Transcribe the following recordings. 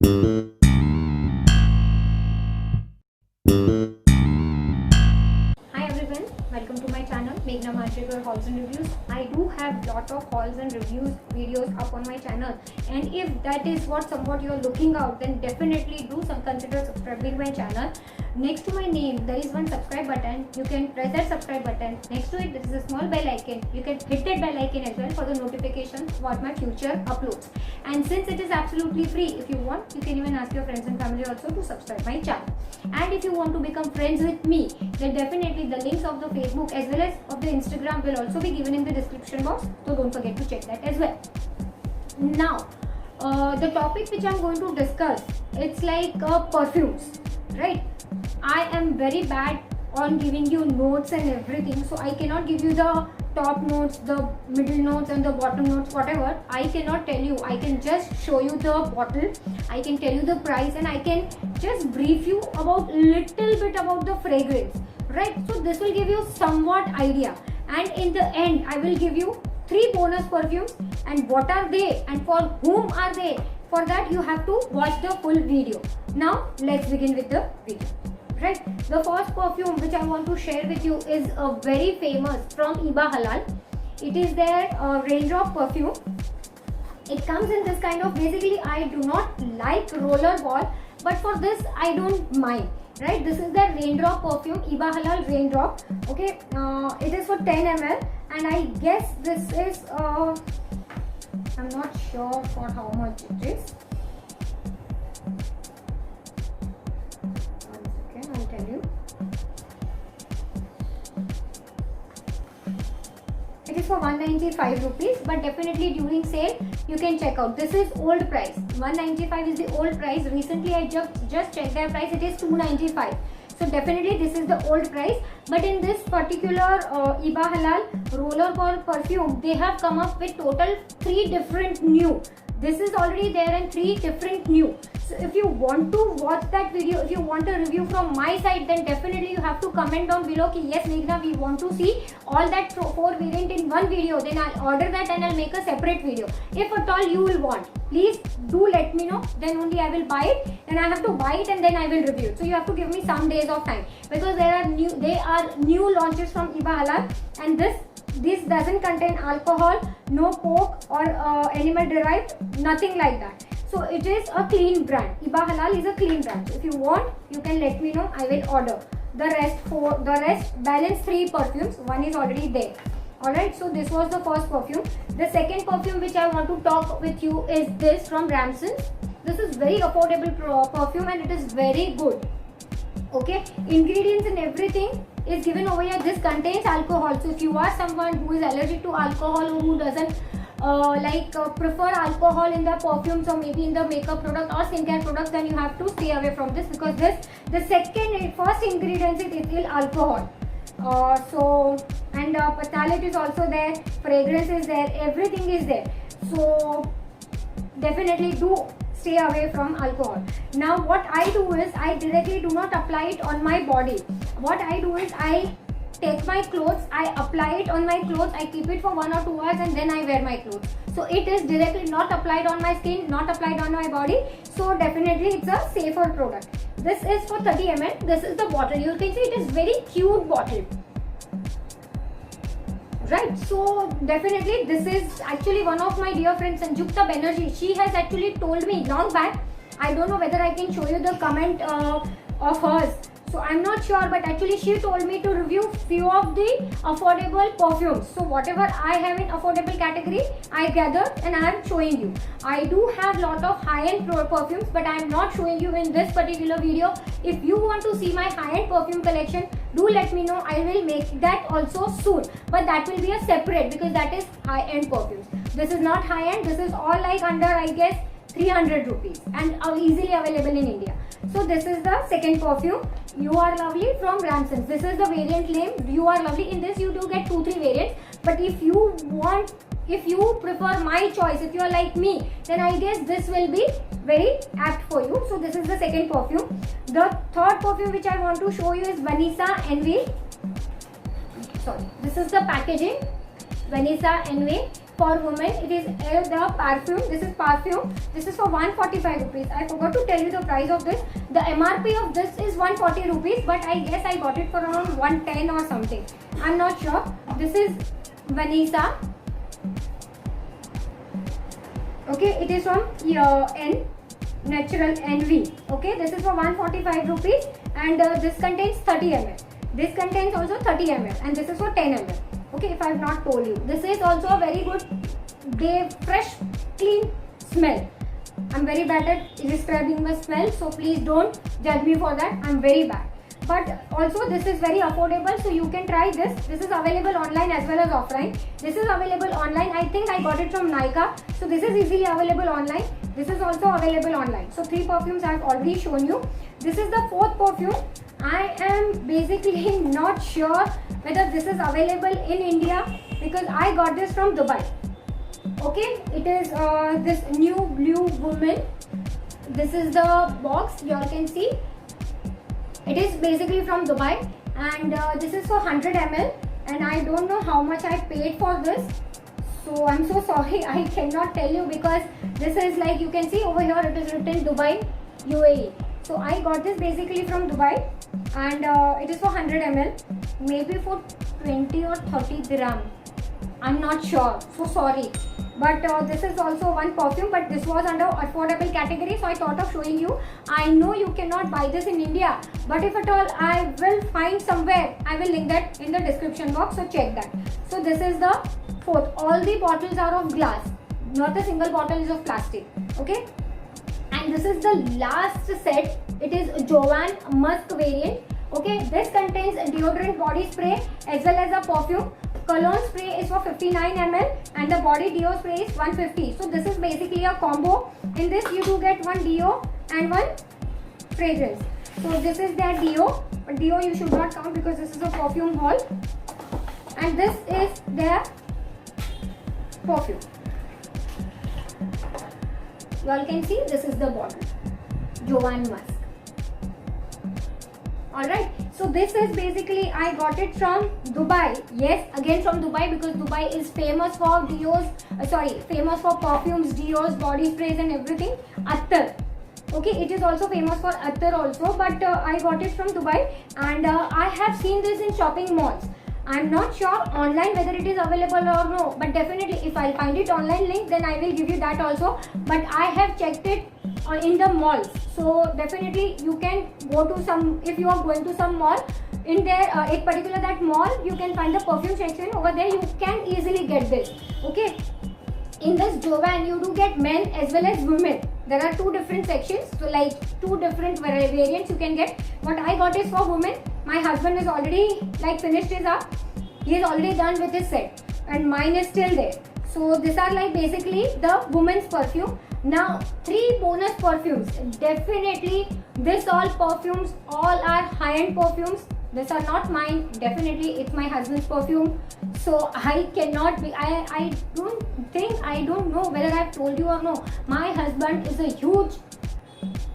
Hi everyone, welcome to my channel Meghna Matrikar Hauls and Reviews. I do have lot of hauls and reviews videos up on my channel, and if that is somewhat you are looking out, then definitely consider subscribing my channel. Next to my name there is one subscribe button. You can press that subscribe button. Next to it there is a small bell icon. You can hit that bell icon as well for the notifications about my future uploads. And since it is absolutely free, if you want, you can even ask your friends and family also to subscribe my channel. And if you want to become friends with me, then definitely the links of the Facebook as well as of the Instagram will also be given in the description box, so don't forget to check that as well. Now the topic which I'm going to discuss, it's like perfumes, right? I am very bad on giving you notes and everything, so I cannot give you the top notes, the middle notes and the bottom notes, whatever. I cannot tell you. I can just show you the bottle, I can tell you the price, and I can just brief you about little bit about the fragrance, right? So this will give you somewhat idea, and in the end I will give you 3 bonus perfumes, and what are they and for whom are they. For that you have to watch the full video. Now let's begin with the video. Right, the first perfume which I want to share with you is a very famous from Iba Halal. It is their raindrop perfume. It comes in this kind of, basically I do not like roller ball, but for this I don't mind. Right, this is the raindrop perfume, Iba Halal raindrop. Okay, it is for 10 ml, and I guess this is I'm not sure for how much it is. I'll tell you. It is for 195 rupees, but definitely during sale you can check out. This is old price. 195 is the old price. Recently I just checked their price. It is 295. So definitely this is the old price. But in this particular Iba Halal roller ball perfume, they have come up with total 3 different new. This is already there and 3 different new. So if you want to watch that video, if you want a review from my side, then definitely you have to comment down below ki yes Meghna, we want to see all that 4 variant in one video. Then I'll order that and I'll make a separate video. If at all you will want, please do let me know. Then only I will buy it, and I have to buy it and then I will review it. So you have to give me some days of time, because they are new launches from Iba Halal, and this doesn't contain alcohol, no coke or animal derived, nothing like that. So it is a clean brand. Iba Halal is a clean brand. So if you want, you can let me know. I will order. The rest balance 3 perfumes. One is already there. Alright, so this was the first perfume. The second perfume which I want to talk with you is this from Ramsons. This is very affordable perfume, and it is very good. Okay, ingredients and everything is given over here. This contains alcohol, so if you are someone who is allergic to alcohol or who doesn't prefer alcohol in the perfumes or maybe in the makeup product or skincare products, then you have to stay away from this, because the first ingredient is ethyl alcohol. And phthalate is also there, fragrance is there, everything is there. So definitely do stay away from alcohol. Now what I do is, I directly do not apply it on my body. What I do is, I take my clothes, I apply it on my clothes, I keep it for 1 or 2 hours, and then I wear my clothes. So it is directly not applied on my skin, not applied on my body. So definitely it's a safer product. This is for 30 ml. This is the bottle. You can see it is very cute bottle. Right, so definitely this is actually one of my dear friends, Sanjukta Banerjee. She has actually told me long back. I don't know whether I can show you the comment of hers. So I'm not sure, but actually she told me to review few of the affordable perfumes. So whatever I have in affordable category, I gathered and I am showing you. I do have lot of high-end perfumes, but I am not showing you in this particular video. If you want to see my high-end perfume collection, do let me know. I will make that also soon, but that will be a separate, because that is high-end perfumes. This is not high-end. This is all like under, I guess, 300 rupees and easily available in India. So this is the second perfume, You Are Lovely from Ramsons. This is the variant name, You Are Lovely. In this you do get 2-3 variants, but if you prefer my choice, if you are like me, then I guess this will be very apt for you. So this is the second perfume. The third perfume which I want to show you is Vanessa Envy. Sorry, this is the packaging. Vanessa Envy for women. It is the perfume. This is perfume. This is for 145 rupees. I forgot to tell you the price of this. The MRP of this is 140 rupees, but I guess I got it for around 110 or something. I'm not sure. This is Vanessa. Okay, it is from N Natural NV. Okay, this is for 145 rupees, and this contains 30 ml. This contains also 30 ml, and this is for 10 ml. Okay, if I have not told you, this is also a very good, fresh, clean smell. I'm very bad at describing the smell, so please don't judge me for that. I'm very bad. But also this is very affordable, so you can try this. This is available online as well as offline. This is available online. I think I got it from Nykaa, so this is easily available online. This is also available online. So 3 perfumes I have already shown you. This is the 4th perfume. I am basically not sure whether this is available in India because I got this from Dubai. Okay, it is this New Blue Woman. This is the box, you all can see. It is basically from Dubai, and this is for 100 ml, and I don't know how much I paid for this. So I'm so sorry, I cannot tell you because this is like, you can see over here it is written Dubai, UAE. So I got this basically from Dubai, and it is for 100 ml, maybe for 20 or 30 dirham. I'm not sure, so sorry. But this is also one perfume, but this was under affordable category, so I thought of showing you. I know you cannot buy this in India, but if at all I will find somewhere, I will link that in the description box, so check that. So this is the 4th. All the bottles are of glass, not a single bottle is of plastic. Okay, and this is the last set. It is Jovan Musk variant. Okay, this contains deodorant body spray as well as a perfume. Cologne spray is for 59 ml and the body deo spray is 150. So this is basically a combo. In this you do get one deo and one fragrance. So this is their deo. But deo you should not count because this is a perfume haul. And this is their perfume. You all can see this is the bottle. Jovan Musk. Alright, so this is basically, I got it from Dubai. Yes, again from Dubai because Dubai is famous for deos, famous for perfumes, deos, body sprays and everything. Attar. Okay, it is also famous for Attar also, but I got it from Dubai, and I have seen this in shopping malls. I'm not sure online whether it is available or no, but definitely if I find it online link, then I will give you that also. But I have checked it in the malls, so definitely you can go to some, if you are going to some mall, in there in particular that mall, you can find the perfume section. Over there you can easily get this. Okay, in this Jovan you do get men as well as women. There are 2 different sections, so like 2 different variants you can get. What I got is for women. My husband is already like finished his up. He is already done with his set, and mine is still there. So these are like basically the women's perfume. Now 3 bonus perfumes. Definitely this all perfumes all are high-end perfumes. These are not mine. Definitely it's my husband's perfume. So I cannot be, I don't know whether I've told you or no. My husband is a huge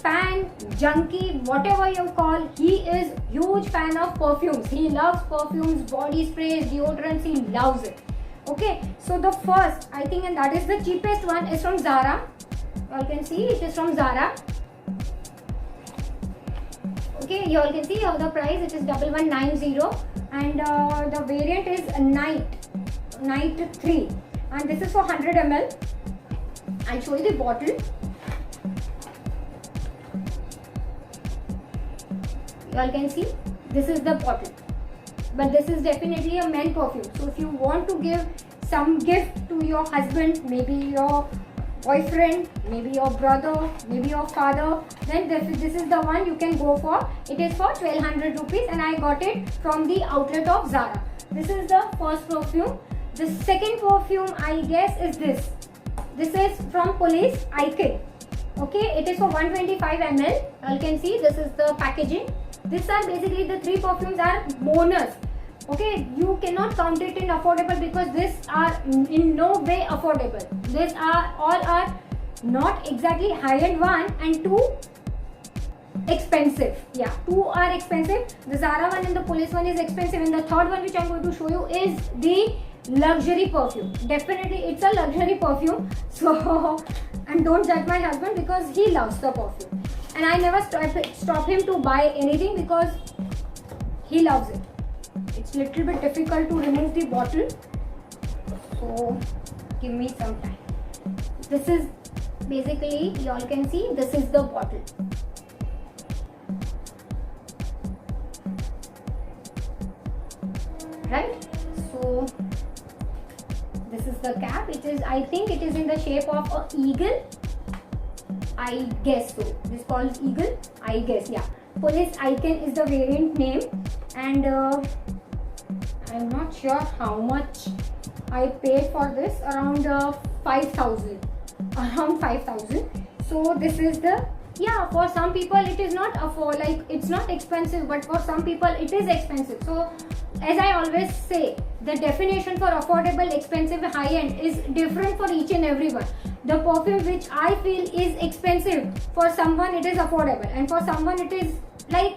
fan, junkie, whatever you call. He is huge fan of perfumes. He loves perfumes, body sprays, deodorants. He loves it. Okay, so the first, I think, and that is the cheapest one, is from Zara. You all can see it is from Zara. Okay, you all can see how the price, it is 1190, and the variant is Night 3, and this is for 100 ml. I'll show you the bottle. You all can see this is the bottle, but this is definitely a men perfume. So if you want to give some gift to your husband, maybe your boyfriend, maybe your brother, maybe your father, then this is the one you can go for. It is for 1200 rupees, and I got it from the outlet of Zara. This is the first perfume. The second perfume, I guess, is this. This is from Police Icon. Okay, it is for 125 ml. You can see this is the packaging. These are basically the 3 perfumes are bonus. Okay, you cannot count it in affordable because these are in no way affordable. These are all are not exactly high-end, 1 and 2 expensive. Yeah, 2 are expensive. The Zara one and the Police one is expensive, and the third one which I'm going to show you is the luxury perfume. Definitely it's a luxury perfume. So and don't judge my husband because he loves the perfume, and I never stop him to buy anything because he loves it. It's little bit difficult to remove the bottle, so give me some time. This is basically, y'all can see, this is the bottle. Right? So this is the cap. It is, I think it is in the shape of a eagle. I guess so. This calls eagle. I guess, yeah. Police Icon is the variant name, and I'm not sure how much I paid for this. Around 5,000. Around 5,000. So this is the, yeah, for some people it is not like it's not expensive, but for some people it is expensive. So as I always say, the definition for affordable, expensive, high end is different for each and everyone. The perfume which I feel is expensive, for someone it is affordable, and for someone it is like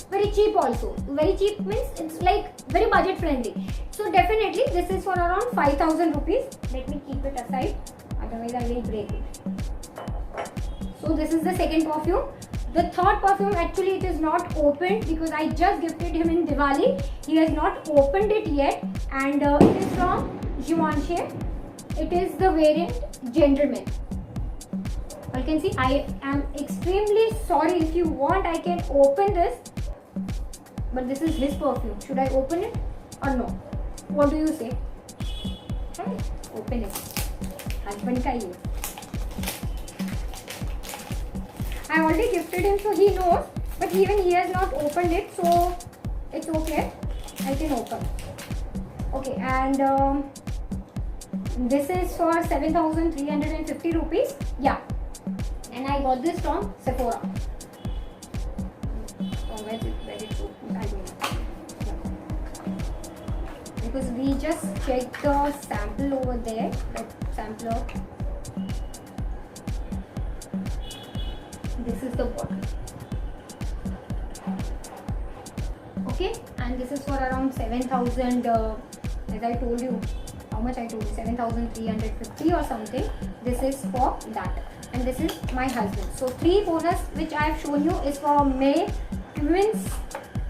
very cheap also. Very cheap means it's like very budget friendly. So definitely this is for around 5,000 rupees. Let me keep it aside, otherwise I will break it. So this is the second perfume. The third perfume, actually it is not opened because I just gifted him in Diwali. He has not opened it yet, and it is from Givenchy. It is the variant Gentleman. You can see I am extremely sorry. If you want, I can open this, but this is his perfume. Should I open it or no? What do you say? Right, open it. Husband ka ye. I already gifted him, so he knows, but even he has not opened it, so it's okay. I can open. Okay, and this is for 7,350 rupees. Yeah, and I got this from Sephora. Oh, where is it? I don't know. Yeah. Because we just checked the sample over there, the sampler. This is the bottle. Okay, and this is for around 7,000. As I told you, how much I told you, 7,350 or something. This is for that, and this is my husband. So 3 bonus which I have shown you is for May. Women's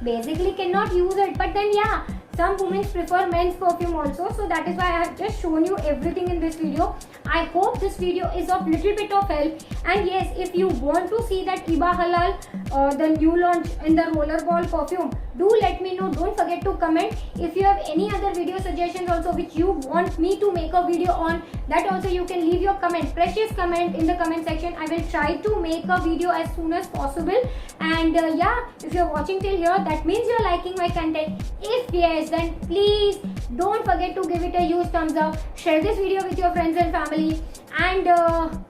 basically cannot use it, but then yeah, some women prefer men's perfume also, so that is why I have just shown you everything in this video. I hope this video is of little bit of help, and yes, if you want to see that Iba Halal, the new launch in the rollerball perfume, do let me know. Don't forget to comment. If you have any other video suggestions also which you want me to make a video on, that also you can leave your comment, precious comment in the comment section. I will try to make a video as soon as possible. And yeah, if you're watching till here, that means you're liking my content. If yes, then please don't forget to give it a huge thumbs up, share this video with your friends and family, and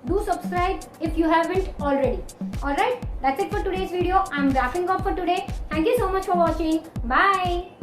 do subscribe if you haven't already. Alright, that's it for today's video. I'm wrapping up for today. Thank you so much for watching. Bye.